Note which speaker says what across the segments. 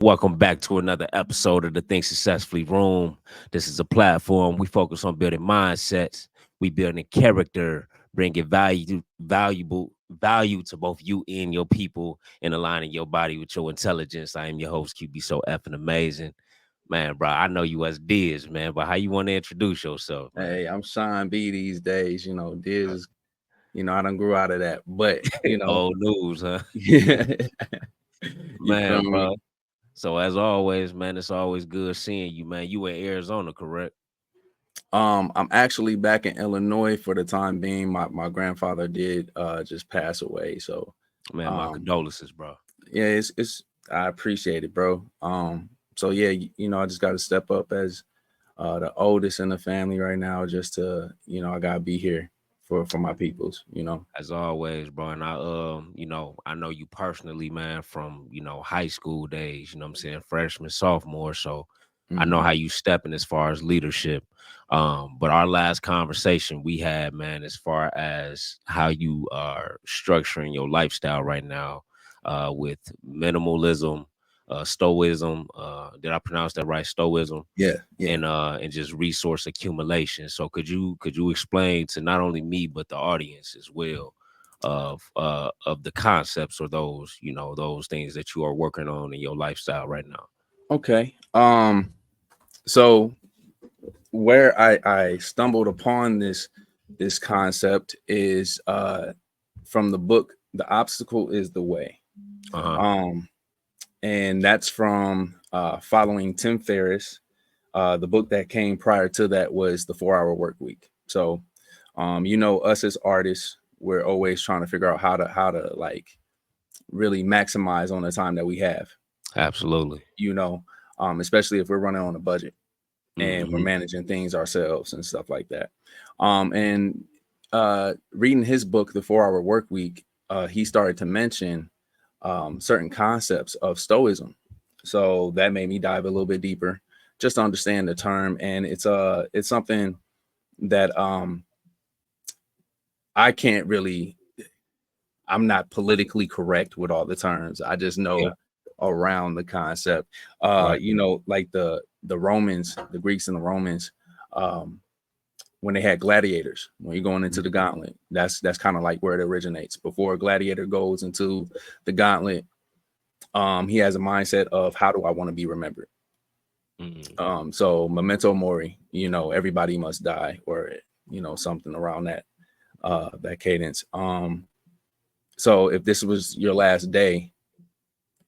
Speaker 1: Welcome back to another episode of the Think Successfully Room. This is a platform we focus on building mindsets, we building character, bringing value to both you and your people, and aligning your body with your intelligence. I am your host, QB, so effing amazing, man, bro. I know you as Diz, man, but how you want to introduce yourself, man?
Speaker 2: Hey, I'm Shawn B these days. Diz is, I done grew out of that. But,
Speaker 1: Old news, huh?
Speaker 2: yeah, you feel
Speaker 1: Man,
Speaker 2: me?
Speaker 1: bro. So as always, man, it's always good seeing you, man. You in Arizona, correct?
Speaker 2: I'm actually back in Illinois for the time being. My grandfather did just pass away. So
Speaker 1: Man, my
Speaker 2: um
Speaker 1: condolences, bro.
Speaker 2: yeah, it's I appreciate it, bro. So yeah, I just gotta step up as the oldest in the family right now, just to, I gotta be here for my peoples.
Speaker 1: As always, bro. And I know you personally, man, from high school days, you know what I'm saying, freshman, sophomore. So I know
Speaker 2: Hmm.
Speaker 1: how you stepping as far as leadership. But our last conversation we had, man, as far as how you are structuring your lifestyle right now, with minimalism, stoicism. Did I pronounce that right? Stoicism
Speaker 2: Yeah, yeah.
Speaker 1: and just resource accumulation. So could you explain to not only me but the audience as well of the concepts or those things that you are working on in your lifestyle right now?
Speaker 2: Okay. So where I stumbled upon this concept is from the book The Obstacle is the Way.
Speaker 1: Uh-huh.
Speaker 2: Um, and that's from Following Tim Ferriss. The book that came prior to that was The 4 Hour Workweek. So us as artists, we're always trying to figure out how to like really maximize on the time that we have,
Speaker 1: Absolutely.
Speaker 2: you know, especially if we're running on a budget and we're
Speaker 1: Hmm.
Speaker 2: managing things ourselves and stuff like that. And reading his book, The 4 Hour Work Week, he started to mention certain concepts of Stoicism. So that made me dive a little bit deeper, just to understand the term. And it's something that I can't really. I'm not politically correct with all the terms. I just
Speaker 1: Yeah.
Speaker 2: know around the concept.
Speaker 1: Right.
Speaker 2: Like the Romans, the Greeks and the Romans, um, when they had gladiators, when you're going into the gauntlet, that's kind of like where it originates. Before a gladiator goes into the gauntlet, he has a mindset of how do I want to be remembered.
Speaker 1: Mm-hmm.
Speaker 2: So memento mori, everybody must die, or something around that cadence. So if this was your last day,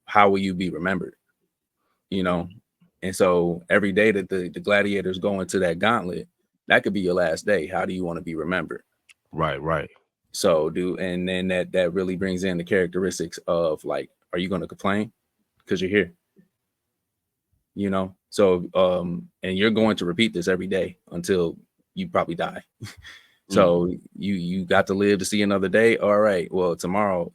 Speaker 2: how will you be remembered? You know,
Speaker 1: Mm-hmm.
Speaker 2: and so every day that the gladiators go into that gauntlet, that could be your last day. How do you want to be remembered?
Speaker 1: Right. Right.
Speaker 2: And then that really brings in the characteristics of like, are you going to complain because you're here? So and you're going to repeat this every day until you probably die.
Speaker 1: Mm-hmm.
Speaker 2: So you got to live to see another day. All right, well, tomorrow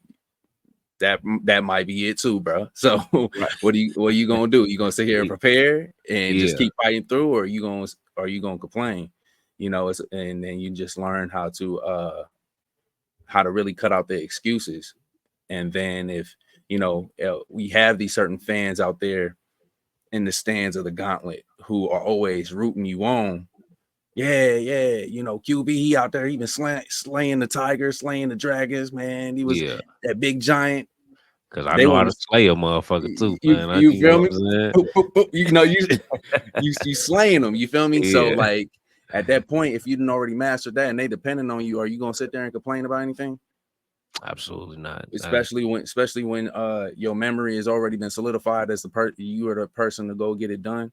Speaker 2: that might be it too, bro. So
Speaker 1: Right.
Speaker 2: what are you gonna do? You gonna sit here and prepare and just
Speaker 1: Yeah.
Speaker 2: keep fighting through, or are you gonna complain? And then you just learn how to really cut out the excuses. And then if we have these certain fans out there in the stands of the gauntlet who are always rooting you on. Yeah, yeah, QB, he out there, he been slaying the tigers, slaying the dragons, man. He was
Speaker 1: Yeah.
Speaker 2: that big giant.
Speaker 1: Cause I
Speaker 2: They
Speaker 1: know
Speaker 2: were
Speaker 1: how to slay a motherfucker too,
Speaker 2: you
Speaker 1: man.
Speaker 2: you
Speaker 1: You know
Speaker 2: feel
Speaker 1: what
Speaker 2: me?
Speaker 1: I'm saying?
Speaker 2: Boop, boop, boop. You slaying them. You feel me? So
Speaker 1: Yeah.
Speaker 2: like at that point, if you didn't already master that and they depending on you, are you gonna sit there and complain about anything?
Speaker 1: Absolutely not.
Speaker 2: Especially when your memory has already been solidified as you are the person to go get it done,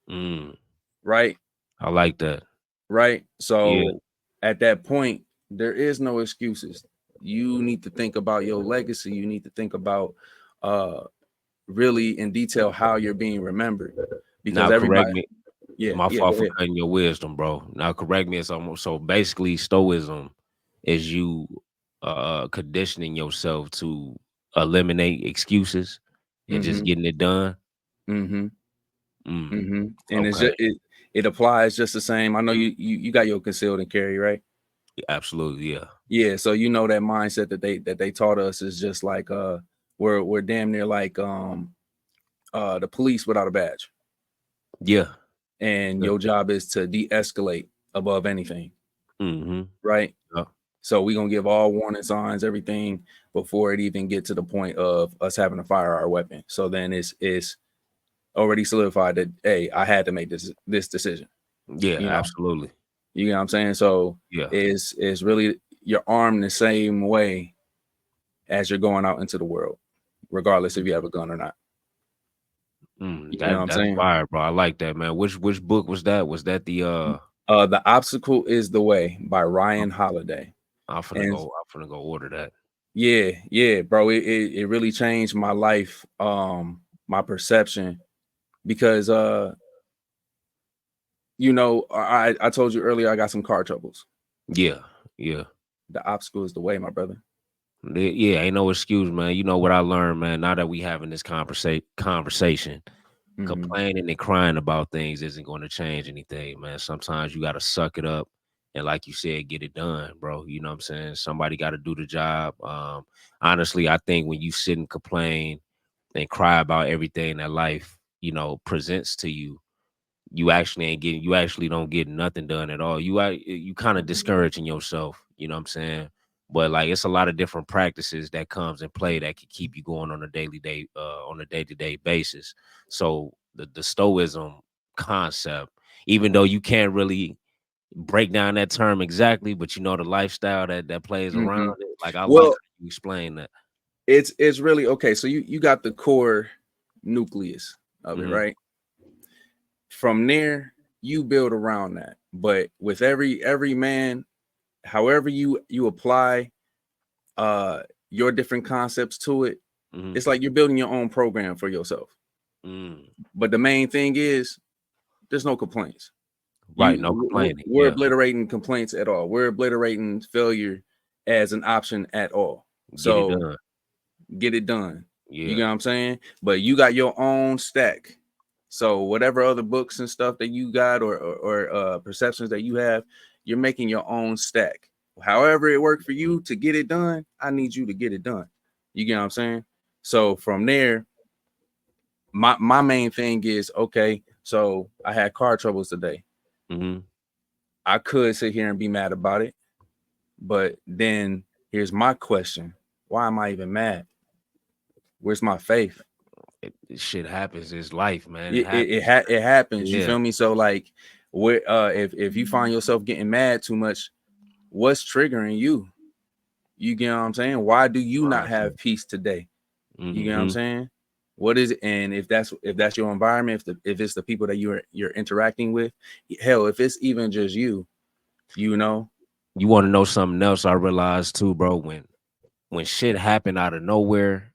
Speaker 1: Mm,
Speaker 2: right?
Speaker 1: I like that.
Speaker 2: Right.
Speaker 1: Yeah.
Speaker 2: So at that point, there is no excuses. You need to think about your legacy. You need to think about uh really in detail how you're being remembered. Because
Speaker 1: Now correct
Speaker 2: everybody,
Speaker 1: me.
Speaker 2: yeah,
Speaker 1: My
Speaker 2: yeah,
Speaker 1: fault
Speaker 2: go
Speaker 1: for
Speaker 2: ahead.
Speaker 1: cutting your wisdom, bro. Now correct me. So basically, stoicism is you conditioning yourself to eliminate excuses and just
Speaker 2: Mm-hmm.
Speaker 1: getting it done.
Speaker 2: Mm-hmm.
Speaker 1: Mm,
Speaker 2: Mm-hmm. And
Speaker 1: okay.
Speaker 2: it applies just the same. I know you got your concealed and carry, right?
Speaker 1: Absolutely. Yeah.
Speaker 2: Yeah. So that mindset that they taught us is just like we're damn near like the police without a badge,
Speaker 1: Yeah.
Speaker 2: and
Speaker 1: Yeah.
Speaker 2: your job is to de-escalate above anything,
Speaker 1: Mm-hmm.
Speaker 2: right?
Speaker 1: Yeah.
Speaker 2: So we're gonna give all warning signs, everything before it even get to the point of us having to fire our weapon. So then it's already solidified that, hey, I had to make this decision.
Speaker 1: Yeah,
Speaker 2: You know,
Speaker 1: absolutely.
Speaker 2: you know what I'm saying? So
Speaker 1: Yeah.
Speaker 2: is really you're armed the same way as you're going out into the world, regardless if you have a gun or not. You know what I'm
Speaker 1: That's
Speaker 2: saying?
Speaker 1: fire, bro. I like that, man. Which book was that? Was that the
Speaker 2: The Obstacle is the Way by Ryan Holiday. And
Speaker 1: I'm finna go order that.
Speaker 2: yeah, bro. It really changed my life, my perception, because I told you earlier I got some car troubles.
Speaker 1: Yeah, yeah.
Speaker 2: The obstacle is the way, my brother.
Speaker 1: Yeah, ain't no excuse, man. You know what I learned, man. Now that we having this conversation,
Speaker 2: Hmm.
Speaker 1: complaining and crying about things isn't going to change anything, man. Sometimes you got to suck it up and, like you said, get it done, bro. You know what I'm saying? Somebody got to do the job. Honestly, I think when you sit and complain and cry about everything that life, presents to you, you actually don't get nothing done at all. You kind of discouraging yourself, you know what I'm saying? But like it's a lot of different practices that comes in play that can keep you going on a day-to-day basis. So the stoicism concept, even though you can't really break down that term exactly, but the lifestyle that plays around
Speaker 2: Hmm.
Speaker 1: it, like I like
Speaker 2: Well,
Speaker 1: how you explain that.
Speaker 2: it's really okay. So you got the core nucleus of it,
Speaker 1: Hmm.
Speaker 2: right? From there, you build around that. But with every man, however you apply uh your different concepts to it,
Speaker 1: Hmm.
Speaker 2: it's like you're building your own program for yourself.
Speaker 1: Mm.
Speaker 2: But the main thing is there's no complaints.
Speaker 1: Right, no complaining.
Speaker 2: We're
Speaker 1: Yeah,
Speaker 2: obliterating complaints at all. We're obliterating failure as an option at all.
Speaker 1: get it
Speaker 2: So
Speaker 1: done.
Speaker 2: get it done. You
Speaker 1: Yeah.
Speaker 2: get what I'm saying? But you got your own stack. So whatever other books and stuff that you got or perceptions that you have, you're making your own stack. However it worked for you to get it done, I need you to get it done. You get what I'm saying? So from there, my main thing is, okay, so I had car troubles today.
Speaker 1: Hmm.
Speaker 2: I could sit here and be mad about it, but then here's my question: why am I even mad? Where's my faith?
Speaker 1: Shit happens. It's life, man. It
Speaker 2: It
Speaker 1: happens.
Speaker 2: it happens. You
Speaker 1: Yeah,
Speaker 2: feel me? So like, where if you find yourself getting mad too much, what's triggering you? You get what I'm saying? Why do you not
Speaker 1: mindset.
Speaker 2: have peace today? You get what I'm
Speaker 1: Hmm.
Speaker 2: saying? What is it? And if that's your environment, if it's the people that you're interacting with, hell, if it's even just you, you know.
Speaker 1: You want to know something else? I realized too, bro. When shit happened out of nowhere,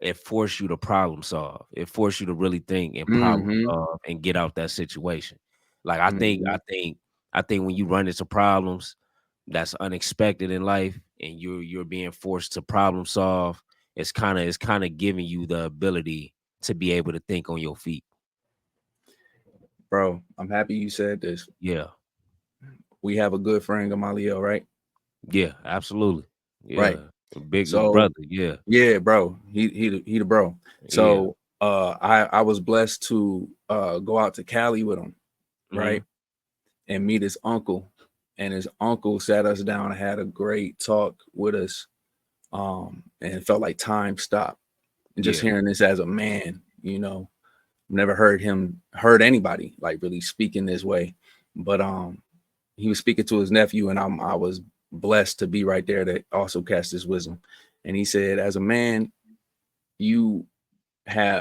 Speaker 1: it forced you to problem solve. It forced you to really think and problem
Speaker 2: Mm-hmm.
Speaker 1: solve and get out that situation. Like I think,
Speaker 2: Mm-hmm.
Speaker 1: I think, I think when you run into problems that's unexpected in life, and you're being forced to problem solve, it's kind of giving you the ability to be able to think on your feet.
Speaker 2: Bro, I'm happy you said this.
Speaker 1: Yeah,
Speaker 2: We have a good friend, Gamaliel, right?
Speaker 1: yeah, absolutely.
Speaker 2: Right.
Speaker 1: Yeah, big
Speaker 2: So
Speaker 1: brother. Yeah,
Speaker 2: yeah, bro. He the bro.
Speaker 1: yeah.
Speaker 2: So I was blessed to go out to Cali with him,
Speaker 1: Hmm.
Speaker 2: right? And meet his uncle. And his uncle sat us down and had a great talk with us. And it felt like time stopped. And just
Speaker 1: Yeah.
Speaker 2: hearing this as a man, never heard anybody like really speak in this way. But he was speaking to his nephew, and I was blessed to be right there to also catch this wisdom. And he said, as a man, you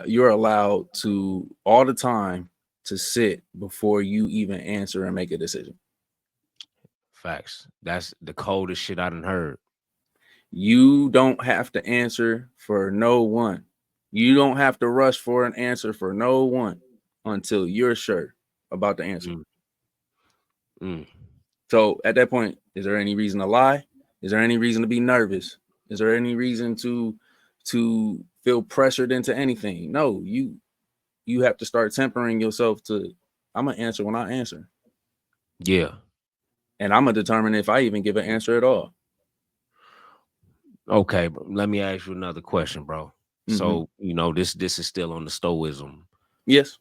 Speaker 2: you're allowed to all the time to sit before you even answer and make a decision.
Speaker 1: Facts. That's the coldest shit I done heard.
Speaker 2: You don't have to answer for no one. You don't have to rush for an answer for no one until you're sure about the answer.
Speaker 1: Mm, mm.
Speaker 2: So at that point, is there any reason to lie? Is there any reason to be nervous? Is there any reason to feel pressured into anything? No, you have to start tempering yourself to, I'm gonna answer when I answer.
Speaker 1: Yeah.
Speaker 2: And I'm gonna determine if I even give an answer at all.
Speaker 1: Okay, let me ask you another question, bro. So, this is still on the stoicism
Speaker 2: Yes.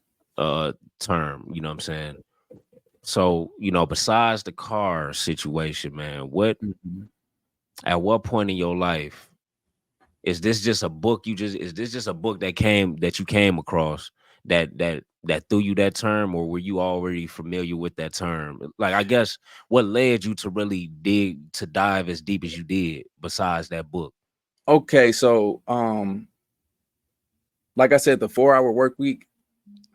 Speaker 1: term, you know what I'm saying? So, besides the car situation, man,
Speaker 2: Mhm.
Speaker 1: at what point in your life is this just a book is this just a book that you came across that threw you that term, or were you already familiar with that term? Like, I guess what led you to really dive as deep as you did besides that book?
Speaker 2: Okay, so like I said, the 4 Hour Work Week,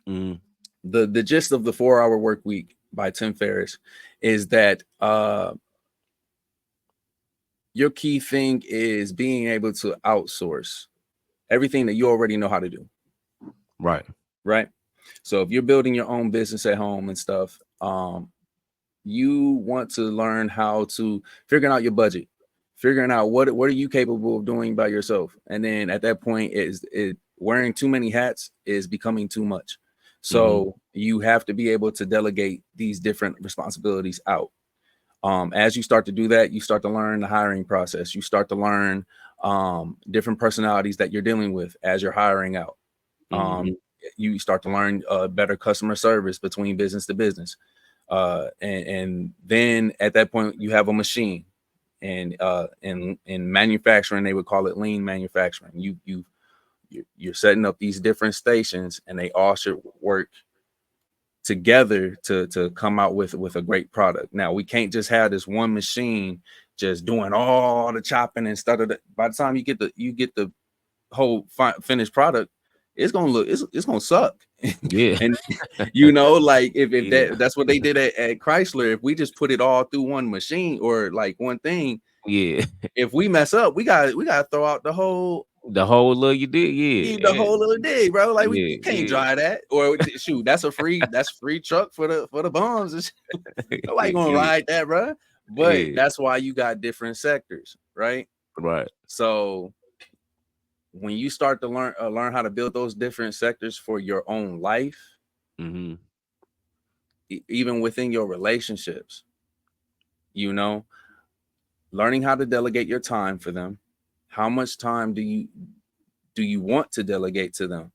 Speaker 1: Mm,
Speaker 2: the gist of the 4 Hour Work Week by Tim Ferriss is that your key thing is being able to outsource everything that you already know how to do,
Speaker 1: right.
Speaker 2: right? So if you're building your own business at home and stuff, you want to learn how to figuring out your budget, figuring out what are you capable of doing by yourself, and then at that point, it wearing too many hats is becoming too much.
Speaker 1: Hmm.
Speaker 2: So you have to be able to delegate these different responsibilities out. As you start to do that, you start to learn the hiring process. You start to learn different personalities that you're dealing with as you're hiring out.
Speaker 1: Hmm.
Speaker 2: You start to learn better customer service between business to business. And then at that point you have a machine, and in manufacturing they would call it lean manufacturing. You're setting up these different stations, and they all should work together to come out with a great product. Now we can't just have this one machine just doing all the chopping and stuff. By the time you get the whole finished product, it's gonna suck.
Speaker 1: Yeah.
Speaker 2: And like if
Speaker 1: Yeah.
Speaker 2: that's what they did at Chrysler, if we just put it all through one machine or like one thing,
Speaker 1: Yeah.
Speaker 2: if we mess up, we gotta throw out the whole
Speaker 1: The whole look you did.
Speaker 2: the
Speaker 1: Yeah.
Speaker 2: whole little dig, bro. Like we
Speaker 1: Yeah.
Speaker 2: you can't
Speaker 1: Yeah.
Speaker 2: dry that. Or shoot, that's free truck for the bums. Nobody gonna
Speaker 1: Yeah.
Speaker 2: ride that, bro. But
Speaker 1: Yeah.
Speaker 2: that's why you got different sectors, right?
Speaker 1: Right.
Speaker 2: So when you start to learn how to build those different sectors for your own life,
Speaker 1: Hmm.
Speaker 2: even within your relationships, you know, learning how to delegate your time for them. How much time do you want to delegate to them,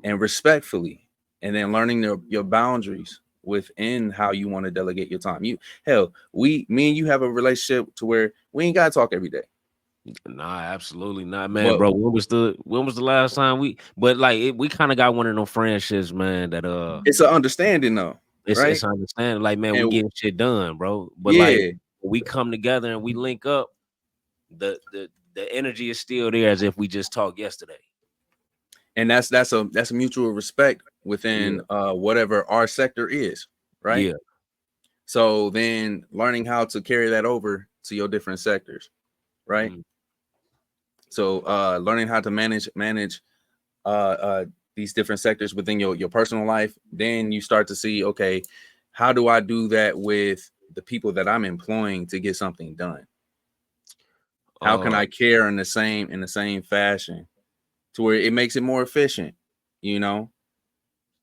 Speaker 2: and respectfully, and then learning your boundaries within how you want to delegate your time. Me and you have a relationship to where we ain't gotta talk every day,
Speaker 1: Nah, absolutely not, man,
Speaker 2: but
Speaker 1: bro. When was the last time but like we kind of got one of them friendships, man, that
Speaker 2: it's an understanding though, right?
Speaker 1: it's understanding, like, man, we
Speaker 2: And
Speaker 1: getting shit done, bro. But like
Speaker 2: yeah,
Speaker 1: when we come together and we link up, the energy is still there as if we just talked yesterday.
Speaker 2: and that's a mutual respect within
Speaker 1: Yeah.
Speaker 2: whatever our sector is, right?
Speaker 1: Yeah.
Speaker 2: So then learning how to carry that over to your different sectors, right?
Speaker 1: Mhm.
Speaker 2: So learning how to manage uh, uh, these different sectors within your personal life, then you start to see, okay, how do I do that with the people that I'm employing to get something done? How can
Speaker 1: Uh,
Speaker 2: I care in the same fashion to where it makes it more efficient? You know,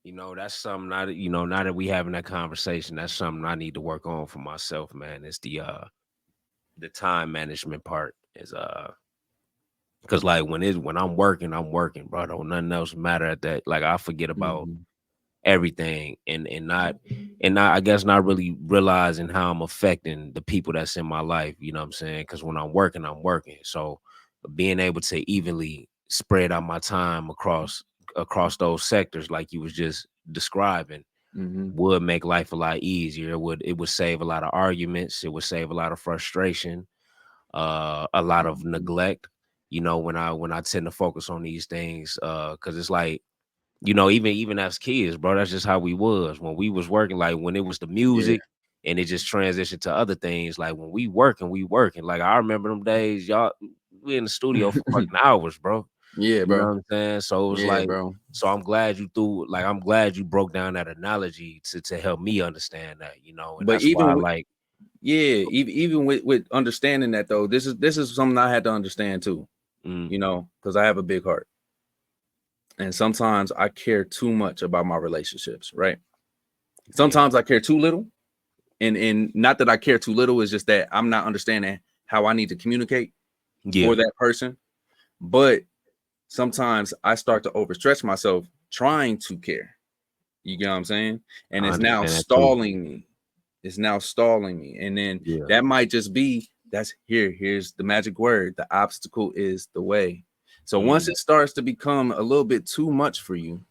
Speaker 1: that's something, now that we having that conversation, that's something I need to work on for myself, man. It's the time management part is because like when I'm working, bro. Don't nothing else matter at that. Like I forget about
Speaker 2: Mhm.
Speaker 1: everything, and not, I guess, not really realizing how I'm affecting the people that's in my life. You know what I'm saying? Because when I'm working, I'm working. So being able to evenly spread out my time across those sectors, like you was just describing,
Speaker 2: Mhm.
Speaker 1: would make life a lot easier. It would save a lot of arguments. It would save a lot of frustration, a lot of
Speaker 2: Mhm.
Speaker 1: neglect. When I tend to focus on these things, because it's like, even as kids, bro, that's just how we was when we was working. Like when it was the
Speaker 2: Yeah.
Speaker 1: music, and it just transitioned to other things. Like when we working, we working. Like I remember them days, y'all. We in the studio for fucking hours, bro.
Speaker 2: Yeah,
Speaker 1: You know
Speaker 2: bro.
Speaker 1: what I'm saying? So it was
Speaker 2: Yeah,
Speaker 1: like,
Speaker 2: bro.
Speaker 1: so I'm glad you broke down that analogy to help me understand that. And
Speaker 2: But
Speaker 1: that's
Speaker 2: even
Speaker 1: why,
Speaker 2: with
Speaker 1: like,
Speaker 2: even with understanding that though, this is something I had to understand too.
Speaker 1: mm,
Speaker 2: Because I have a big heart, and sometimes I care too much about my relationships. Right?
Speaker 1: yeah,
Speaker 2: Sometimes I care too little, and not that I care too little, is just that I'm not understanding how I need to communicate for
Speaker 1: yeah,
Speaker 2: that person. But sometimes I start to overstretch myself trying to care. You get what I'm saying? And
Speaker 1: I
Speaker 2: it's now
Speaker 1: understand that too.
Speaker 2: stalling me. It's now stalling me. And then
Speaker 1: Yeah.
Speaker 2: that might just be here's the magic word. The obstacle is the way. So once
Speaker 1: Mm.
Speaker 2: it starts to become a little bit too much for you,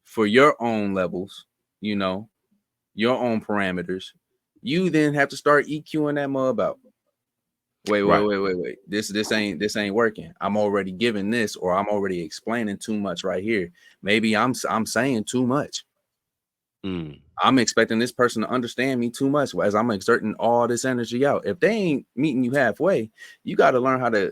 Speaker 2: for your own levels, you know, your own parameters, you then have to start EQing that mub out.
Speaker 1: Right.
Speaker 2: Wait. This ain't working. I'm already giving this, or I'm already explaining too much right here. Maybe I'm saying too much.
Speaker 1: Mm.
Speaker 2: I'm expecting this person to understand me too much as I'm exerting all this energy out. If they ain't meeting you halfway, you got to learn how to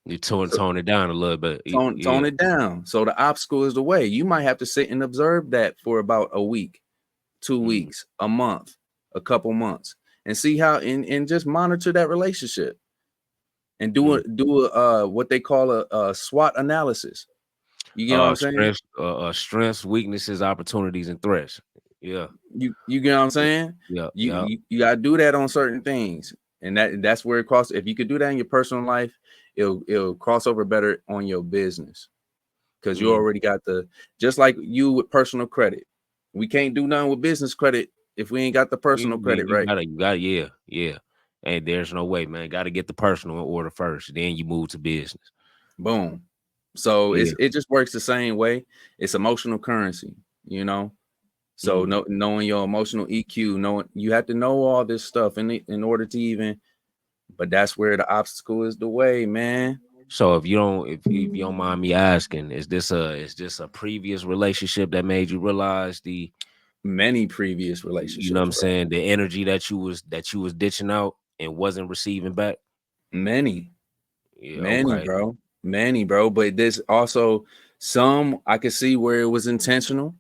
Speaker 1: You tone it down a little bit.
Speaker 2: tone
Speaker 1: Yeah.
Speaker 2: it down. So the obstacle is the way. You might have to sit and observe that for about a week, 2
Speaker 1: Mm.
Speaker 2: weeks, a month, a couple months, and see how and just monitor that relationship and
Speaker 1: Mm.
Speaker 2: do a what they call a SWOT analysis. You get what I'm saying?
Speaker 1: Strengths, weaknesses, opportunities, and threats. Yeah.
Speaker 2: You get what I'm saying?
Speaker 1: Yeah.
Speaker 2: You
Speaker 1: Yeah.
Speaker 2: you, you gotta do that on certain things, and that's where it cross. If you could do that in your personal life, it'll cross over better on your business because you
Speaker 1: Mm.
Speaker 2: already got just like you with personal credit. We can't do nothing with business credit if we ain't got the personal credit right.
Speaker 1: You gotta, yeah, yeah. And there's no way, man. Got to get the personal in order first, then you move to business.
Speaker 2: Boom. So
Speaker 1: Yeah.
Speaker 2: it just works the same way. It's emotional currency, you know. So
Speaker 1: Mm.
Speaker 2: knowing your emotional EQ, knowing you have to know all this stuff in order to even. But that's where the obstacle is the way, man.
Speaker 1: So if you don't mind me asking, is this a previous relationship that made you realize the
Speaker 2: Many previous
Speaker 1: you know what
Speaker 2: relationships,
Speaker 1: I'm
Speaker 2: bro.
Speaker 1: saying, the energy that you was ditching out and wasn't receiving back?
Speaker 2: Many,
Speaker 1: Yeah.
Speaker 2: many,
Speaker 1: Okay.
Speaker 2: bro. Many, bro. But there's also some I could see where it was intentional.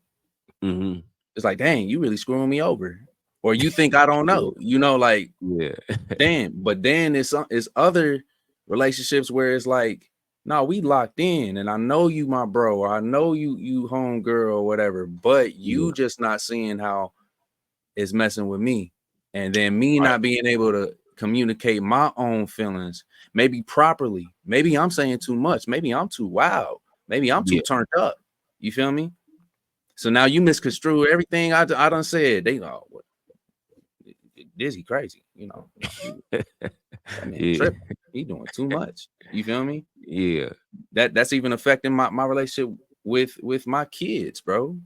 Speaker 1: Mm-hmm.
Speaker 2: It's like, dang, you really screwing me over. Or you think I don't
Speaker 1: Yeah.
Speaker 2: know. You know, like,
Speaker 1: Yeah.
Speaker 2: damn. But then it's other relationships where it's like, no, we locked in, and I know you my bro, or I know you home girl or whatever, but
Speaker 1: Yeah.
Speaker 2: you just not seeing how it's messing with me. And then me
Speaker 1: Right.
Speaker 2: not being able to communicate my own feelings, maybe properly. Maybe I'm saying too much. Maybe I'm too wild. Maybe I'm too
Speaker 1: Yeah.
Speaker 2: turned up. You feel me? So now you misconstrue everything I done said. They go, what, Dizzy crazy. No, that man
Speaker 1: Yeah.
Speaker 2: tripping. He doing too much. You feel me?
Speaker 1: Yeah.
Speaker 2: That's even affecting my relationship with my kids, bro.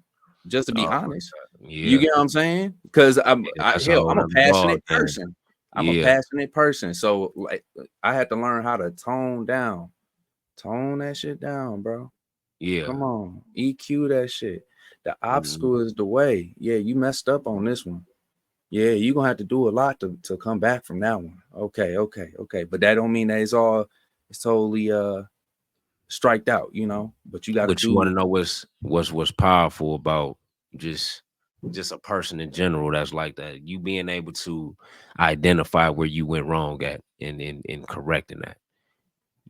Speaker 2: Just to be
Speaker 1: Oh
Speaker 2: honest.
Speaker 1: my God.
Speaker 2: You
Speaker 1: Yeah.
Speaker 2: get what I'm saying? Because
Speaker 1: Yeah. That's a
Speaker 2: hell,
Speaker 1: whole
Speaker 2: I'm a
Speaker 1: nother ball
Speaker 2: passionate
Speaker 1: game.
Speaker 2: person. I'm a
Speaker 1: Yeah.
Speaker 2: passionate person. So like I had to learn how to tone down. Tone that shit down, bro.
Speaker 1: Yeah.
Speaker 2: Come on. EQ that shit. The
Speaker 1: Mhm.
Speaker 2: obstacle is the way. Yeah, you messed up on this one. Yeah, you're gonna have to do a lot to come back from that one. Okay. But that don't mean that it's totally striked out, But you gotta
Speaker 1: But you want
Speaker 2: do.
Speaker 1: to know what's powerful about just just a person in general that's like that. You being able to identify where you went wrong at and correcting that.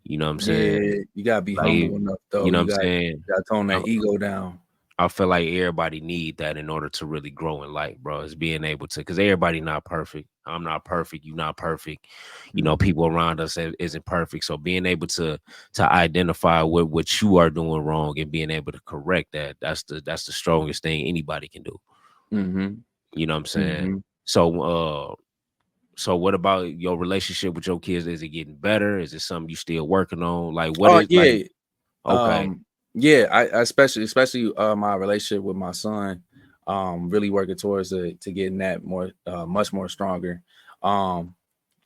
Speaker 1: You know what I'm saying?
Speaker 2: Yeah, you gotta be
Speaker 1: Like
Speaker 2: humble enough
Speaker 1: you
Speaker 2: though.
Speaker 1: know what
Speaker 2: You
Speaker 1: I'm
Speaker 2: got
Speaker 1: saying?
Speaker 2: gotta tone
Speaker 1: I,
Speaker 2: that ego down.
Speaker 1: I feel like everybody need that in order to really grow in life, bro. Is being able to, because everybody not perfect. I'm not perfect. You're not perfect. You know,
Speaker 2: Mhm.
Speaker 1: people around us isn't perfect. So being able to identify what you are doing wrong and being able to correct that, that's the strongest thing anybody can do.
Speaker 2: Mhm.
Speaker 1: You know what I'm saying?
Speaker 2: Mhm.
Speaker 1: So so what about your relationship with your kids? Is it getting better? Is it something you still working on? Like what
Speaker 2: Oh
Speaker 1: is like
Speaker 2: yeah.
Speaker 1: okay.
Speaker 2: Yeah, I especially my relationship with my son, really working towards to getting that more much more stronger. Um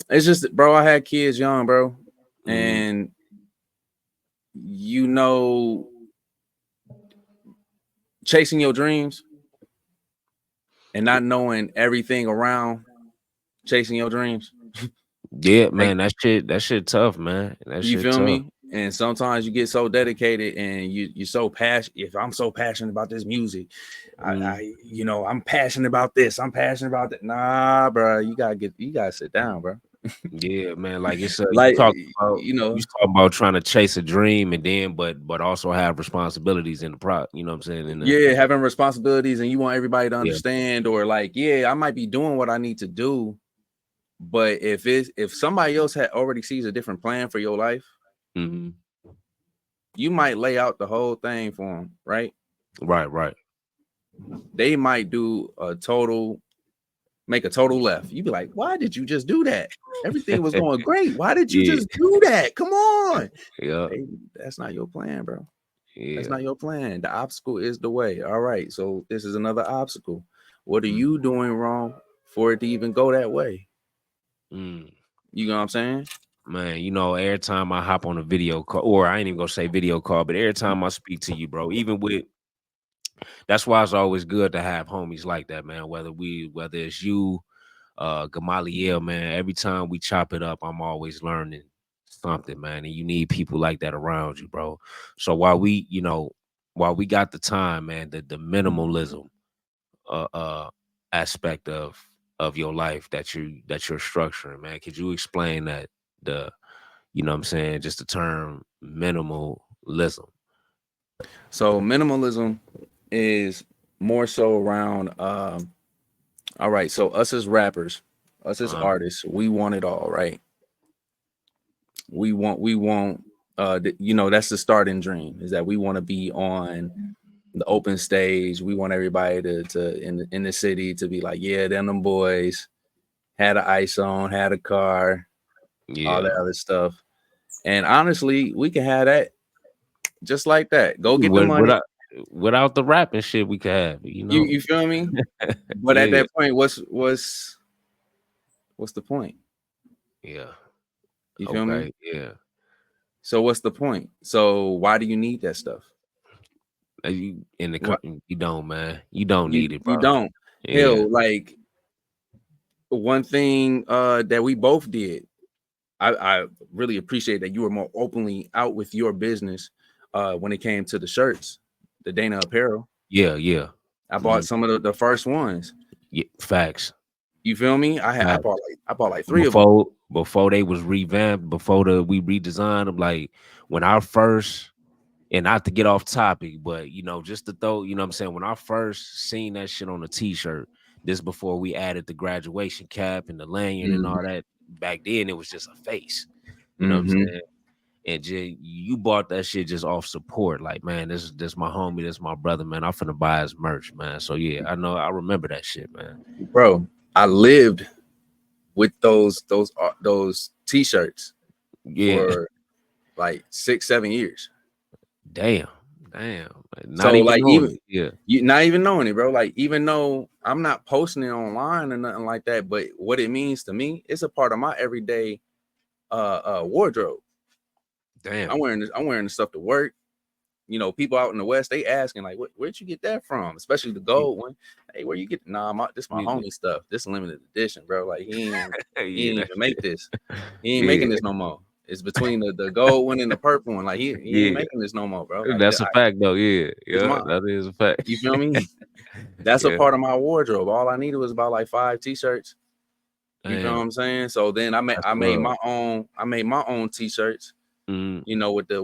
Speaker 2: it's just, bro, I had kids young, bro.
Speaker 1: Mhm.
Speaker 2: And you know, chasing your dreams and not knowing everything around chasing your dreams.
Speaker 1: Yeah,
Speaker 2: Like,
Speaker 1: man, that shit tough, man. That
Speaker 2: you
Speaker 1: shit
Speaker 2: feel
Speaker 1: tough.
Speaker 2: me? And sometimes you get so dedicated and you're so passionate. If I'm so passionate about this music,
Speaker 1: Mm.
Speaker 2: I'm passionate about this. I'm passionate about that. Nah, bro, you gotta sit down, bro.
Speaker 1: Yeah, man. Like it's
Speaker 2: Like,
Speaker 1: you talk about trying to chase a dream and then but also have responsibilities in the you know what I'm saying? In the
Speaker 2: yeah, having responsibilities and you want everybody to
Speaker 1: yeah.
Speaker 2: understand, or like, yeah, I might be doing what I need to do, but if somebody else had already sees a different plan for your life,
Speaker 1: Mhm.
Speaker 2: you might lay out the whole thing for them, right?
Speaker 1: Right.
Speaker 2: They might make a total left. You'd be like, why did you just do that? Everything was going great. Why did you
Speaker 1: Yeah,
Speaker 2: just do that? Come on.
Speaker 1: yeah,
Speaker 2: Hey, that's not your plan, bro. That's
Speaker 1: yeah.
Speaker 2: not your plan. The obstacle is the way. All right. So this is another obstacle. What are
Speaker 1: Mm,
Speaker 2: you doing wrong for it to even go that way?
Speaker 1: mm.
Speaker 2: You know what I'm saying?
Speaker 1: Man, every time I hop on a video call, or I ain't even gonna say video call, but every time I speak to you, bro, even with that's why it's always good to have homies like that, man. Whether it's you, Gamaliel, man. Every time we chop it up, I'm always learning something, man. And you need people like that around you, bro. So while we got the time, man, the minimalism aspect of your life that you're structuring, man. Could you explain that the what I'm saying, just the term minimalism?
Speaker 2: So minimalism is more so around all right, so us as rappers, us as
Speaker 1: Uh,
Speaker 2: artists, we want it all, right? We want that's the starting dream, is that we want to be on the open stage. We want everybody to in the city to be like, yeah, them boys had an ice on, had a car, all
Speaker 1: yeah.
Speaker 2: that other stuff. And honestly, we can have that just like that. Go get the
Speaker 1: What
Speaker 2: money.
Speaker 1: without the rapping shit we could have,
Speaker 2: You feel me? But at
Speaker 1: Yeah,
Speaker 2: that point, what's the point?
Speaker 1: yeah.
Speaker 2: You feel me?
Speaker 1: Okay, yeah.
Speaker 2: So what's the point? So why do you need that stuff?
Speaker 1: You in the
Speaker 2: What
Speaker 1: you don't, man. You don't
Speaker 2: you
Speaker 1: need it,
Speaker 2: you
Speaker 1: bro.
Speaker 2: don't.
Speaker 1: Yeah.
Speaker 2: Hell, like one thing that we both did, I really appreciate that you were more openly out with your business when it came to the shirts, the Dana apparel.
Speaker 1: Yeah, yeah.
Speaker 2: I bought
Speaker 1: Mhm.
Speaker 2: some of the first ones.
Speaker 1: Yeah, facts.
Speaker 2: You feel me?
Speaker 1: Facts.
Speaker 2: I bought like three of them.
Speaker 1: Before they was revamped, before we redesigned them, like when I first, and not to get off topic, but just to throw, what I'm saying, when I first seen that shit on a t-shirt, this before we added the graduation cap and the lanyard and all
Speaker 2: Mm-hmm.
Speaker 1: that. Back then it was just a face. You know what I'm
Speaker 2: Mm-hmm.
Speaker 1: saying? And you bought that shit just off support. Like, man, this my homie, this my brother, man. I'm finna buy his merch, man. So yeah, I remember that shit, man.
Speaker 2: Bro, I lived with those t-shirts
Speaker 1: Yeah.
Speaker 2: for like 6-7 years.
Speaker 1: Damn. Damn. Not
Speaker 2: So
Speaker 1: even
Speaker 2: like
Speaker 1: knowing
Speaker 2: even
Speaker 1: it. Yeah.
Speaker 2: you not even knowing it, bro. Like even though I'm not posting it online or nothing like that, but what it means to me, it's a part of my everyday wardrobe.
Speaker 1: Damn.
Speaker 2: I'm wearing the stuff to work. People out in the West, they asking like, where'd you get that from? Especially the
Speaker 1: Yeah.
Speaker 2: gold one. Hey, where you get? Nah, this my
Speaker 1: Yeah.
Speaker 2: homie stuff. This limited edition, bro. Like he
Speaker 1: Yeah,
Speaker 2: ain't
Speaker 1: that
Speaker 2: even make
Speaker 1: shit.
Speaker 2: this. He ain't making
Speaker 1: Yeah.
Speaker 2: this no more. It's between the gold one and the purple one. Like he ain't
Speaker 1: Yeah.
Speaker 2: making this no more, bro. Like
Speaker 1: That's a fact though. Yeah.
Speaker 2: it's
Speaker 1: Yeah.
Speaker 2: mine.
Speaker 1: That is a fact.
Speaker 2: You feel me? That's a
Speaker 1: Yeah.
Speaker 2: part of my wardrobe. All I needed was about like 5 t-shirts. You feel what
Speaker 1: Damn.
Speaker 2: I'm saying? So then
Speaker 1: That's
Speaker 2: I made
Speaker 1: love.
Speaker 2: my own. I made my own t-shirts.
Speaker 1: Mm,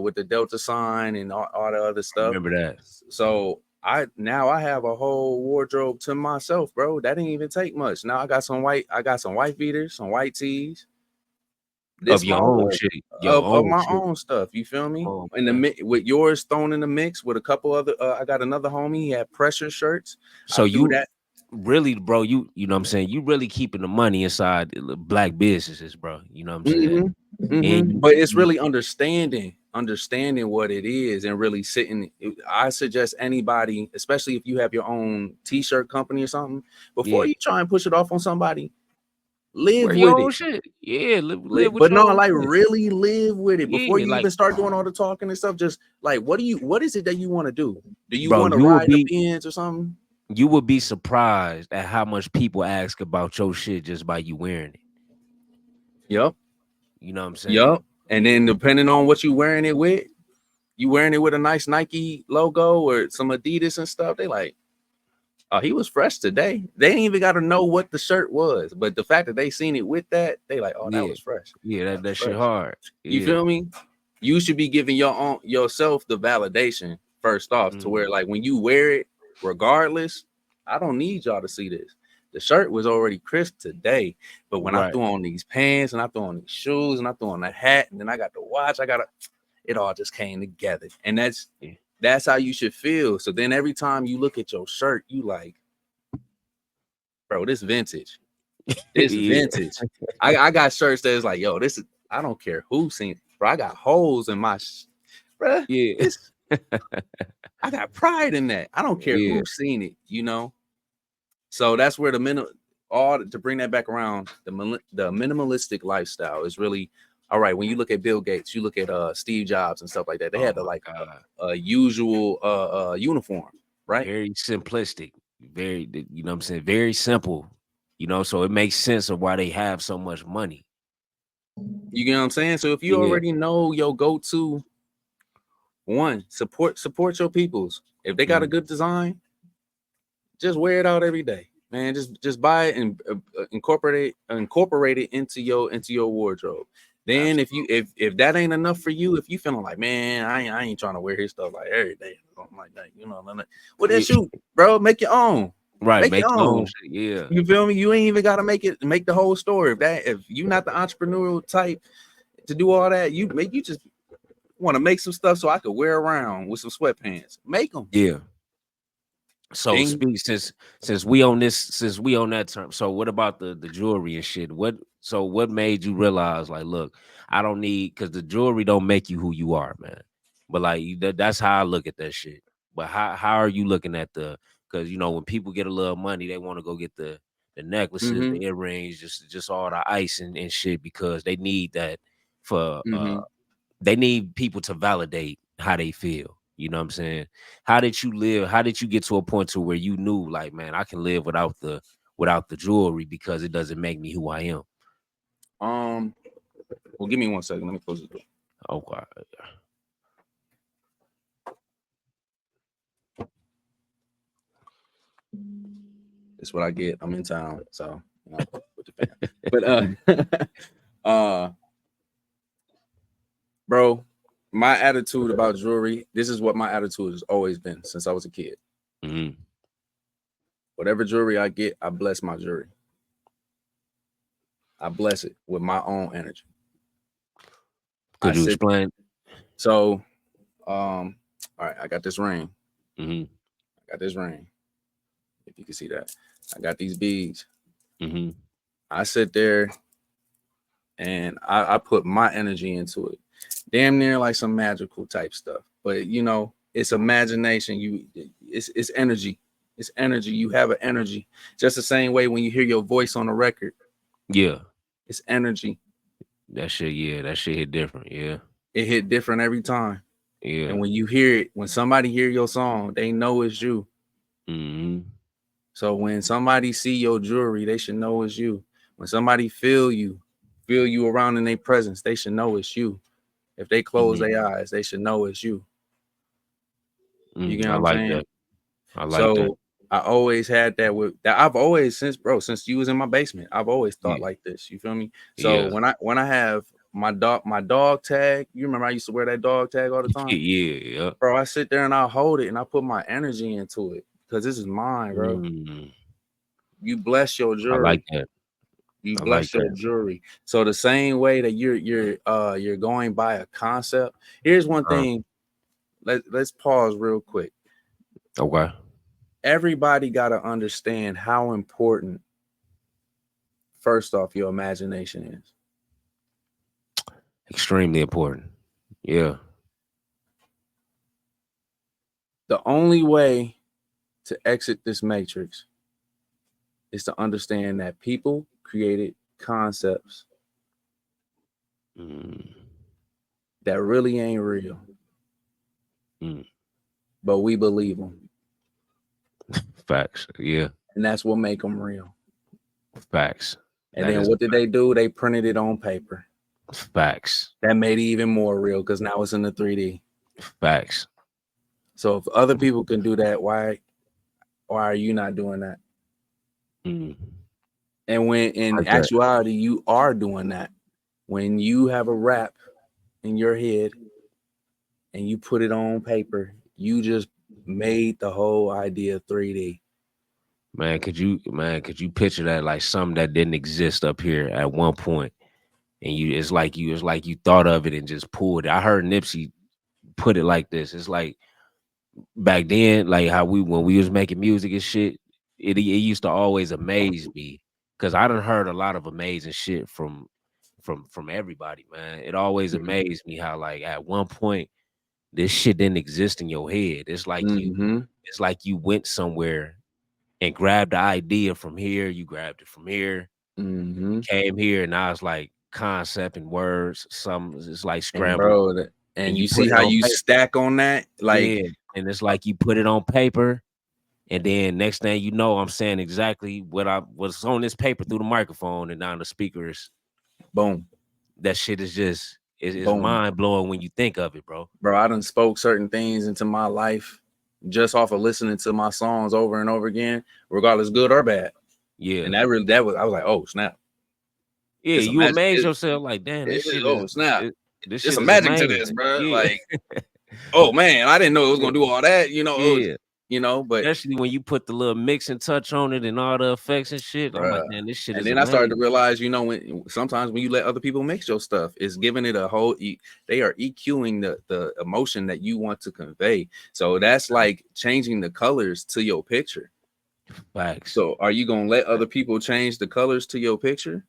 Speaker 2: With the Delta sign and all the other
Speaker 1: I
Speaker 2: stuff.
Speaker 1: remember that.
Speaker 2: So I have a whole wardrobe to myself, bro. That didn't even take much. Now I got some white beaters, some white tees.
Speaker 1: Of
Speaker 2: This
Speaker 1: your
Speaker 2: my
Speaker 1: own
Speaker 2: ward
Speaker 1: shit. Your
Speaker 2: of
Speaker 1: own
Speaker 2: my
Speaker 1: shit.
Speaker 2: own stuff. You feel me?
Speaker 1: Oh
Speaker 2: In the
Speaker 1: man.
Speaker 2: with yours thrown in the mix with a couple other. I got another homie. He had pressure shirts. I
Speaker 1: So
Speaker 2: threw
Speaker 1: you
Speaker 2: that.
Speaker 1: really, bro, you know what I'm saying? You really keeping the money inside the black businesses, bro. You know what I'm saying? And
Speaker 2: But it's really understanding what it is and really sitting. I suggest anybody, especially if you have your own t-shirt company or something, before
Speaker 1: yeah.
Speaker 2: you try and push it off on somebody, live
Speaker 1: Wear your
Speaker 2: with
Speaker 1: own
Speaker 2: it.
Speaker 1: shit. Yeah, live with
Speaker 2: But
Speaker 1: your
Speaker 2: no,
Speaker 1: own
Speaker 2: like
Speaker 1: shit.
Speaker 2: really live with it before
Speaker 1: Yeah,
Speaker 2: you
Speaker 1: like,
Speaker 2: even start doing all the talking and stuff. Just like, what is it that you want to do? Do you
Speaker 1: bro,
Speaker 2: want to ride the Benz or something?
Speaker 1: you would be surprised at how much people ask about your shit just by you wearing it.
Speaker 2: Yep.
Speaker 1: You know what I'm saying?
Speaker 2: Yep. And then depending on what you wearing it with, you wearing it with a nice Nike logo or some Adidas and stuff, they like, oh, he was fresh today. They didn't even got to know what the shirt was, but the fact that they seen it with that, they like, oh, that
Speaker 1: Yeah.
Speaker 2: was fresh.
Speaker 1: Yeah,
Speaker 2: That was
Speaker 1: that shit
Speaker 2: fresh.
Speaker 1: hard.
Speaker 2: You
Speaker 1: Yeah.
Speaker 2: feel me? You should be giving yourself the validation first off, to
Speaker 1: Mhm.
Speaker 2: where like when you wear it, regardless, I don't need y'all to see this. The shirt was already crisp today, but when I
Speaker 1: Right.
Speaker 2: threw on these pants and I threw on these shoes and I threw on the hat and then I got the watch, it all just came together. And
Speaker 1: Yeah.
Speaker 2: that's how you should feel. So then every time you look at your shirt, you like, bro, this vintage. This
Speaker 1: Yeah.
Speaker 2: vintage. I got shirts that's like, yo, this is, I don't care who seen it, bro. I got holes in my bro.
Speaker 1: Yeah.
Speaker 2: This, I got pride in that. I don't care
Speaker 1: Yeah.
Speaker 2: who's seen it, you know. So that's where all to bring that back around, the minimalistic lifestyle is really all right. When you look at Bill Gates, you look at Steve Jobs and stuff like that. They
Speaker 1: Oh
Speaker 2: had
Speaker 1: my God.
Speaker 2: a usual uniform, right?
Speaker 1: Very simplistic. Very, you know what I'm saying? Very simple. You know, so it makes sense of why they have so much money.
Speaker 2: You get what I'm saying? So if you
Speaker 1: Yeah.
Speaker 2: already know your go-to one, support your peoples. If they got a
Speaker 1: Mm.
Speaker 2: good design, just wear it out every day, man. Just buy it and incorporate it into your wardrobe. Then if you
Speaker 1: Absolutely.
Speaker 2: if that ain't enough for you, if you feeling like, man, I ain't trying to wear his stuff like every day, something like that, you know, well then
Speaker 1: Yeah.
Speaker 2: shoot, bro, make your own,
Speaker 1: Right.
Speaker 2: make your
Speaker 1: Make your own
Speaker 2: own.
Speaker 1: shit. Yeah.
Speaker 2: You feel me? You ain't even got to make the whole story. If you not the entrepreneurial type to do all that, you just want to make some stuff so I could wear around with some sweatpants. Make them.
Speaker 1: Yeah. So
Speaker 2: Then
Speaker 1: speak since we on this since we on that term. So what about the jewelry and shit? What made you realize like, look, I don't need because the jewelry don't make you who you are, man. But like that's how I look at that shit. But how are you looking at because you know when people get a little money, they want to go get the necklaces,
Speaker 2: mm-hmm,
Speaker 1: the earrings, just all the ice and shit because they need that for
Speaker 2: mm-hmm.
Speaker 1: they need people to validate how they feel. You know what I'm saying? How did you live? How did you get to a point to where you knew, like, man, I can live without the jewelry because it doesn't make me who I am?
Speaker 2: Well, give me 1 second. Let me close the door.
Speaker 1: Okay.
Speaker 2: That's what I get. I'm in town, so you know, with the fam. But bro, my attitude about jewelry. This is what my attitude has always been since I was a kid.
Speaker 1: Mm-hmm.
Speaker 2: Whatever jewelry I get, I bless my jewelry. I bless it with my own energy. I
Speaker 1: Could you
Speaker 2: sit.
Speaker 1: explain?
Speaker 2: So, all right, I got this ring.
Speaker 1: Mm-hmm.
Speaker 2: I got this ring. If you can see that, I got these beads.
Speaker 1: Mm-hmm.
Speaker 2: I sit there and I put my energy into it. Damn near like some magical type stuff. But you know, it's imagination. It's energy. It's energy. You have an energy. Just the same way when you hear your voice on a record,
Speaker 1: Yeah.
Speaker 2: it's energy.
Speaker 1: That shit, yeah, that shit hit different. Yeah.
Speaker 2: It hit different every time.
Speaker 1: Yeah.
Speaker 2: And when you hear it, when somebody hear your song, they know it's you.
Speaker 1: Mm-hmm.
Speaker 2: So when somebody see your jewelry, they should know it's you. When somebody feel you around in their presence, they should know it's you. If they close
Speaker 1: Mm-hmm.
Speaker 2: their eyes, they should know it's you. You get what
Speaker 1: I
Speaker 2: I'm
Speaker 1: like
Speaker 2: saying?
Speaker 1: that. I like that.
Speaker 2: So I always had that with that. I've always since you was in my basement, I've always thought
Speaker 1: Yeah.
Speaker 2: like this. You feel me? So
Speaker 1: Yeah.
Speaker 2: when I have my dog tag, you remember I used to wear that dog tag all the time,
Speaker 1: Yeah. Yeah.
Speaker 2: bro. I sit there and I hold it and I put my energy into it because this is mine, bro.
Speaker 1: Mm.
Speaker 2: You bless your
Speaker 1: I like
Speaker 2: jewelry.
Speaker 1: that.
Speaker 2: You
Speaker 1: I like
Speaker 2: bless your
Speaker 1: that.
Speaker 2: jewelry. So the same way that you're going by a concept. Here's one
Speaker 1: Uh,
Speaker 2: thing. Let's pause real quick.
Speaker 1: okay.
Speaker 2: Everybody got to understand how important, first off, your imagination is.
Speaker 1: Extremely important. Yeah.
Speaker 2: The only way to exit this matrix is to understand that people created concepts
Speaker 1: Mm.
Speaker 2: that really ain't real,
Speaker 1: Mm.
Speaker 2: but we believe them,
Speaker 1: Facts. Yeah.
Speaker 2: and that's what make them real.
Speaker 1: Facts.
Speaker 2: And
Speaker 1: That
Speaker 2: then
Speaker 1: is
Speaker 2: what did they do? They printed it on paper.
Speaker 1: facts.
Speaker 2: That made it even more real because now it's in the 3D.
Speaker 1: Facts.
Speaker 2: So if other people can do that, why are you not doing that?
Speaker 1: Mm.
Speaker 2: And when in
Speaker 1: Like that.
Speaker 2: actuality you are doing that, when you have a rap in your head and you put it on paper, you just made the whole idea 3D.
Speaker 1: Man, could you picture that like something that didn't exist up here at one point? and it's like you thought of it and just pulled it. I heard Nipsey put it like this. It's like back then, like how when we was making music and shit, it used to always amaze me because I done heard a lot of amazing shit from everybody, man. It always amazed me how like at one point this shit didn't exist in your head.
Speaker 2: Mm-hmm.
Speaker 1: It's like you went somewhere and grabbed the idea from here, you grabbed it from here,
Speaker 2: Mm-hmm.
Speaker 1: came here, and now it's like concept and words. Some it's like
Speaker 2: And
Speaker 1: scrambled,
Speaker 2: bro,
Speaker 1: and
Speaker 2: and
Speaker 1: you
Speaker 2: you
Speaker 1: put
Speaker 2: see
Speaker 1: it
Speaker 2: how
Speaker 1: on
Speaker 2: you
Speaker 1: paper.
Speaker 2: stack on that, like,
Speaker 1: Yeah, and it's like you put it on paper, and then next thing you know, I'm saying exactly what I was on this paper through the microphone and down the speakers.
Speaker 2: boom,
Speaker 1: That shit is just it's
Speaker 2: boom,
Speaker 1: mind blowing when you think of it, bro.
Speaker 2: bro. I done spoke certain things into my life just off of listening to my songs over and over again, regardless good or bad.
Speaker 1: Yeah,
Speaker 2: And that was I was like, oh snap,
Speaker 1: yeah.
Speaker 2: it's a
Speaker 1: You
Speaker 2: magic.
Speaker 1: amaze yourself like, damn,
Speaker 2: Oh snap,
Speaker 1: this
Speaker 2: it's
Speaker 1: shit
Speaker 2: a
Speaker 1: is
Speaker 2: magic to this,
Speaker 1: amazing.
Speaker 2: bro.
Speaker 1: Yeah,
Speaker 2: Like, oh man, I didn't know it was
Speaker 1: yeah,
Speaker 2: gonna do all that.
Speaker 1: yeah.
Speaker 2: But
Speaker 1: Especially when you put the little mixing touch on it and all the effects and shit. I'm like,
Speaker 2: bruh.
Speaker 1: man, this shit
Speaker 2: And
Speaker 1: is
Speaker 2: then I started to
Speaker 1: amazing.
Speaker 2: realize, when sometimes when you let other people mix your stuff, it's giving it a whole. They are EQing the emotion that you want to convey. So that's like changing the colors to your picture.
Speaker 1: Facts.
Speaker 2: So are you gonna let other people change the colors to your picture?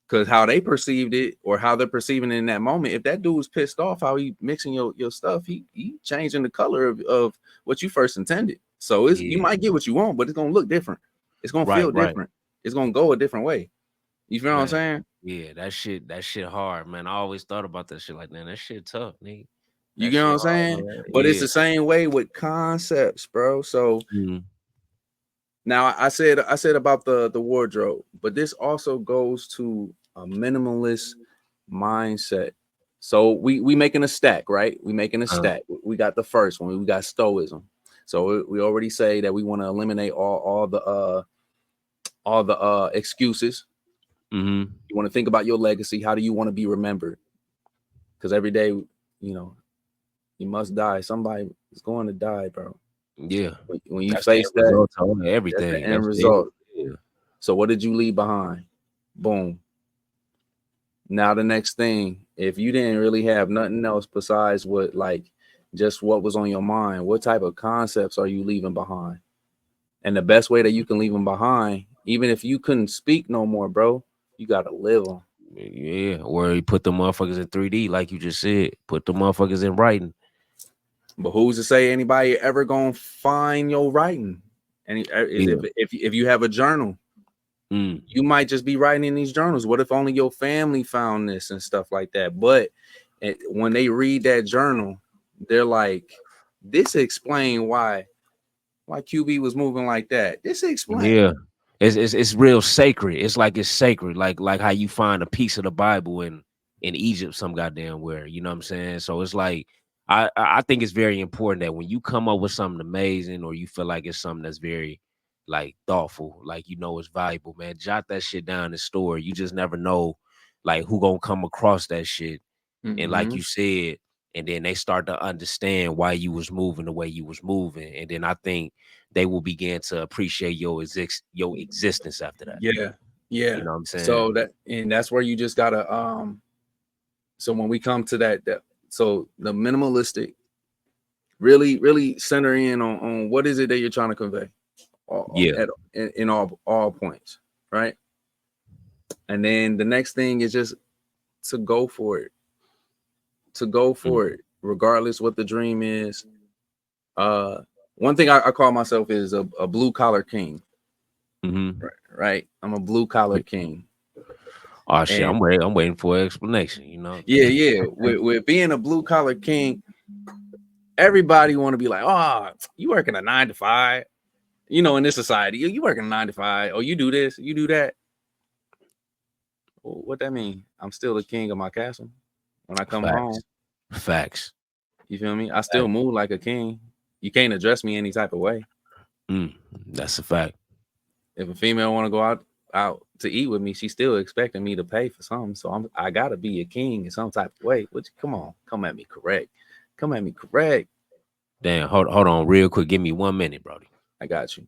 Speaker 2: Because how they perceived it or how they're perceiving it in that moment, if that dude was pissed off how he mixing your stuff, he changing the color of what you first intended. So you
Speaker 1: Yeah.
Speaker 2: might get what you want, but it's gonna look different. It's gonna
Speaker 1: Right,
Speaker 2: feel
Speaker 1: right.
Speaker 2: different. It's gonna go a different way. You feel what I'm
Speaker 1: Man.
Speaker 2: saying?
Speaker 1: Yeah, that shit hard, man. I always thought about that shit like, man, that shit tough, nigga.
Speaker 2: You
Speaker 1: That
Speaker 2: get what
Speaker 1: shit
Speaker 2: I'm
Speaker 1: hard,
Speaker 2: saying?
Speaker 1: man.
Speaker 2: But it's
Speaker 1: Yeah.
Speaker 2: the same way with concepts, bro. So
Speaker 1: Mhm.
Speaker 2: now I said about the wardrobe, but this also goes to a minimalist mindset. So we making a stack, right? We making a stack. We got the first one. We got stoicism. So we already say that we want to eliminate all the excuses.
Speaker 1: Mhm.
Speaker 2: You want to think about your legacy. How do you want to be remembered? Because every day, you must die. Somebody is going to die, bro.
Speaker 1: Yeah.
Speaker 2: When you
Speaker 1: That's the
Speaker 2: face
Speaker 1: end
Speaker 2: that,
Speaker 1: result of
Speaker 2: that's the
Speaker 1: everything.
Speaker 2: end
Speaker 1: That's it.
Speaker 2: result.
Speaker 1: Yeah.
Speaker 2: So what did you leave behind? Boom. Now the next thing, if you didn't really have nothing else besides just what was on your mind, what type of concepts are you leaving behind? And the best way that you can leave them behind, even if you couldn't speak no more, bro, you gotta live them.
Speaker 1: Yeah. Where he put the motherfuckers in 3D, like you just said. Put the motherfuckers in writing.
Speaker 2: But who's to say anybody ever gonna find your writing? And is
Speaker 1: Yeah.
Speaker 2: if you have a journal,
Speaker 1: Mm.
Speaker 2: you might just be writing in these journals. What if only your family found this and stuff like that? But when they read that journal, they're like, "This explain why QB was moving like that. This explain."
Speaker 1: Yeah. It's real sacred. It's like it's sacred. Like how you find a piece of the Bible in Egypt some goddamn where. You know what I'm saying? So it's like I think it's very important that when you come up with something amazing or you feel like it's something that's very like thoughtful, like it's valuable, man, jot that shit down and store. You just never know like who gonna come across that shit. And like
Speaker 2: Mm-hmm.
Speaker 1: you said, and then they start to understand why you was moving the way you was moving. And then I think they will begin to appreciate your existence after that.
Speaker 2: Yeah,
Speaker 1: You
Speaker 2: yeah.
Speaker 1: know what I'm saying?
Speaker 2: So that's where you just gotta So when we come to that so the minimalistic really center in on what is it that you're trying to convey
Speaker 1: Yeah.
Speaker 2: in all points, right? And then the next thing is just to go for it,
Speaker 1: Mm,
Speaker 2: regardless what the dream is. Uh, one thing I call myself is a blue collar king,
Speaker 1: mm-hmm.
Speaker 2: right? I'm a blue collar king,
Speaker 1: Oh shit,
Speaker 2: and
Speaker 1: I'm waiting for an explanation, you know.
Speaker 2: yeah. With being a blue collar king, everybody want to be like, oh, you working a 9 to 5, in this society, you working a 9 to 5. Oh, you do this, you do that. Well, what that mean? I'm still the king of my castle. When I come home,
Speaker 1: Facts. Facts.
Speaker 2: you feel me? I still
Speaker 1: Facts.
Speaker 2: move like a king. You can't address me any type of way.
Speaker 1: Mm, that's a fact.
Speaker 2: If a female want to go out to eat with me, she's still expecting me to pay for something. So I gotta be a king in some type of way. Come on, come at me correct. Come at me correct.
Speaker 1: Damn, hold on real quick. Give me 1 minute, Brody.
Speaker 2: I got you.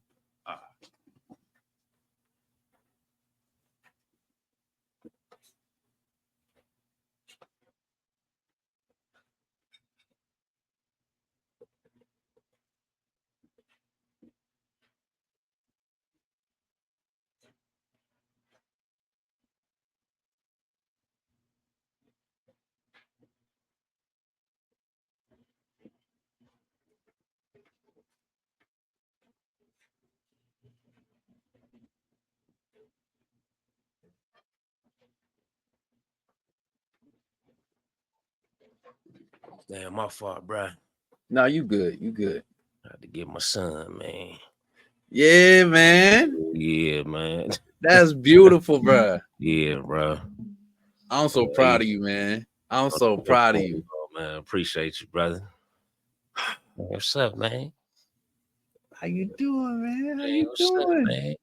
Speaker 1: Damn, my fault, bro.
Speaker 2: No, you good. You good.
Speaker 1: I had to get my son, man.
Speaker 2: Yeah, man.
Speaker 1: Yeah, man.
Speaker 2: That's beautiful, bro.
Speaker 1: Yeah, bro.
Speaker 2: I'm so proud of you, man. I'm so proud of you.
Speaker 1: Man, appreciate you, brother. What's up, man?
Speaker 2: How you doing, man? How
Speaker 1: Hey,
Speaker 2: you
Speaker 1: what's up,
Speaker 2: doing?
Speaker 1: man?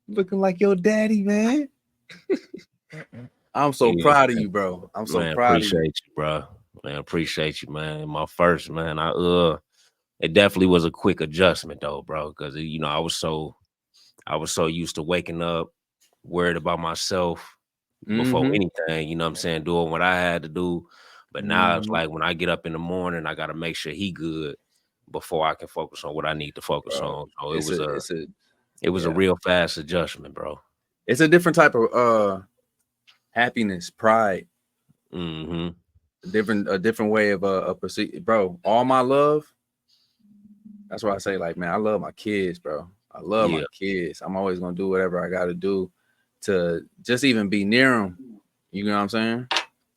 Speaker 2: Looking like your daddy, man. I'm so
Speaker 1: Yeah,
Speaker 2: proud of you, bro. I'm so
Speaker 1: man,
Speaker 2: proud of you.
Speaker 1: appreciate you, bro. Man, appreciate you, man. My first, man. It definitely was a quick adjustment though, bro, because I was so used to waking up worried about myself before
Speaker 2: Mm-hmm.
Speaker 1: anything, you know what I'm saying, doing what I had to do. But now it's
Speaker 2: Mm-hmm.
Speaker 1: like when I get up in the morning, I gotta make sure he good before I can focus on what I need to focus
Speaker 2: Bro,
Speaker 1: on. So
Speaker 2: it's a
Speaker 1: it was a
Speaker 2: yeah.
Speaker 1: real fast adjustment, bro.
Speaker 2: It's a different type of happiness, pride,
Speaker 1: Mm-hmm.
Speaker 2: a different way of proceed, bro. All my love. That's why I say, like, man, I love my kids, bro. I love my
Speaker 1: Yeah,
Speaker 2: kids. I'm always gonna do whatever I gotta do to just even be near them. You know what I'm saying?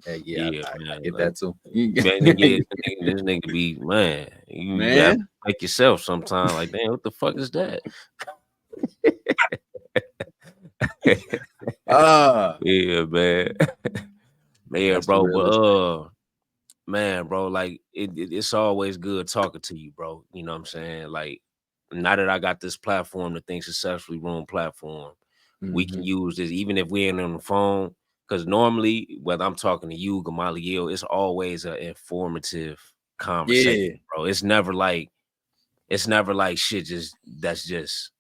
Speaker 2: Yeah,
Speaker 1: yeah,
Speaker 2: I
Speaker 1: man.
Speaker 2: get
Speaker 1: Like,
Speaker 2: that too.
Speaker 1: man, yeah, this nigga be man. You have to
Speaker 2: Man,
Speaker 1: make yourself sometime. Like, damn, what the fuck is that?
Speaker 2: uh,
Speaker 1: Yeah, man. Yeah,
Speaker 2: that's the
Speaker 1: bro. But
Speaker 2: realest thing.
Speaker 1: man, bro, like it's always good talking to you, bro. You know what I'm saying? Like, now that I got this platform, the Think Successfully Room platform, we can
Speaker 2: Hmm.
Speaker 1: use this even if we ain't on the phone. Because normally, whether I'm talking to you, Gamaliel, it's always an informative conversation,
Speaker 2: Yeah,
Speaker 1: bro. It's never like shit that's just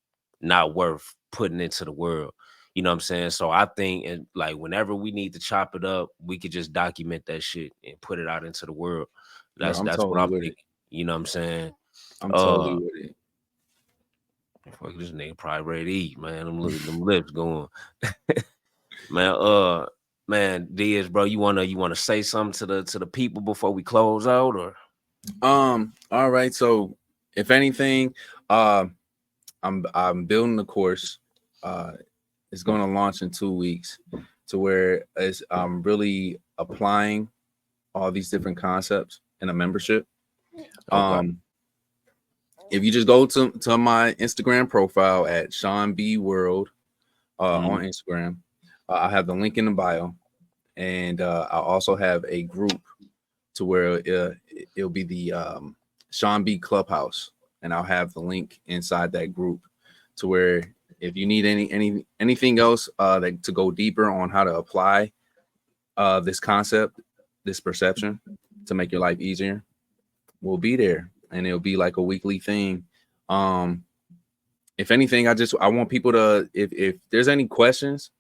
Speaker 1: not worth putting into the world. You know what I'm saying? So I think and like whenever we need to chop it up, we could just document that shit and put it out into the world.
Speaker 2: bro, I'm
Speaker 1: That's what
Speaker 2: totally
Speaker 1: I'm
Speaker 2: with it.
Speaker 1: thinking. You know what I'm saying?
Speaker 2: I'm totally
Speaker 1: Uh
Speaker 2: with it.
Speaker 1: fuck this nigga probably ready to eat, man. Them lips going. Man, man, Diaz, bro, you wanna say something to the people before we close out or
Speaker 2: All right. So, if anything, uh, I'm building the course. Uh, it's going to launch in 2 weeks, to where I'm really applying all these different concepts in a membership.
Speaker 1: okay.
Speaker 2: Um, if you just go to my Instagram profile at Shawn B World on
Speaker 1: Mhm.
Speaker 2: Instagram, I have the link in the bio, and I also have a group to where it'll be the Shawn B Clubhouse, and I'll have the link inside that group to where if you need anything else to go deeper on how to apply this concept, this perception to make your life easier, we'll be there, and it'll be like a weekly thing. Um, if anything, I want people to if there's any questions,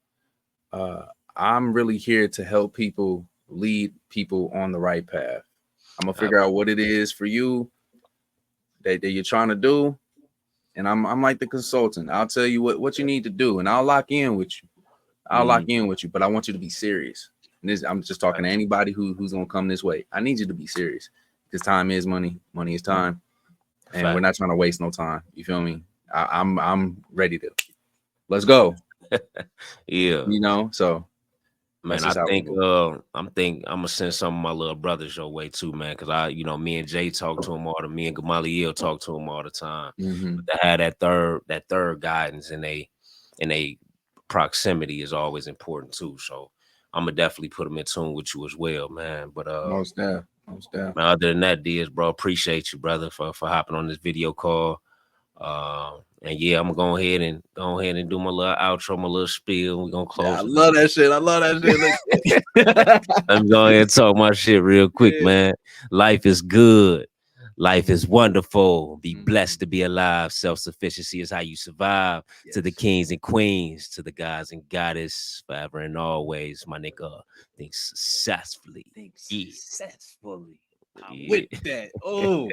Speaker 2: uh, I'm really here to help people lead people on the right path. I'm gonna figure out what it is for you that you're trying to do, and I'm like the consultant. I'll tell you what you need to do, and I'll lock in with you. I'll lock
Speaker 1: Mhm.
Speaker 2: in with you, but I want you to be serious. And this, I'm just talking to anybody who's gonna come this way. I need you to be serious because time is money. Money is time, and we're
Speaker 1: Fact.
Speaker 2: not trying to waste no time. You feel me? I'm ready to let's go.
Speaker 1: Yeah.
Speaker 2: You know, so that's
Speaker 1: Man, I
Speaker 2: just how we
Speaker 1: think
Speaker 2: move.
Speaker 1: I'm gonna send some of my little brothers your way too, man. Cause me and Jay talk to him all the me and Gamaliel talk to him all the time.
Speaker 2: Hmm.
Speaker 1: But to have that third guidance in a proximity is always important too. So I'm gonna definitely put them in tune with you as well, man. But
Speaker 2: Most deaf.
Speaker 1: man, other than that, Diaz, bro, appreciate you, brother, for hopping on this video call. And yeah, I'm gonna go ahead and do my little outro, my little spiel. We're gonna
Speaker 2: Yeah, I
Speaker 1: close it.
Speaker 2: love that shit. I love that shit. Look.
Speaker 1: Let me go ahead and talk my shit real quick,
Speaker 2: Yeah.
Speaker 1: man. Life is good. Life is wonderful. Be
Speaker 2: Mhm.
Speaker 1: blessed to be alive. Self-sufficiency is how you survive. To the
Speaker 2: Yes.
Speaker 1: kings and queens, to the guys and goddess, forever and always, my nigga. Think successfully.
Speaker 2: Think
Speaker 1: Yeah.
Speaker 2: successfully. I'm
Speaker 1: Yeah.
Speaker 2: with that. Oh.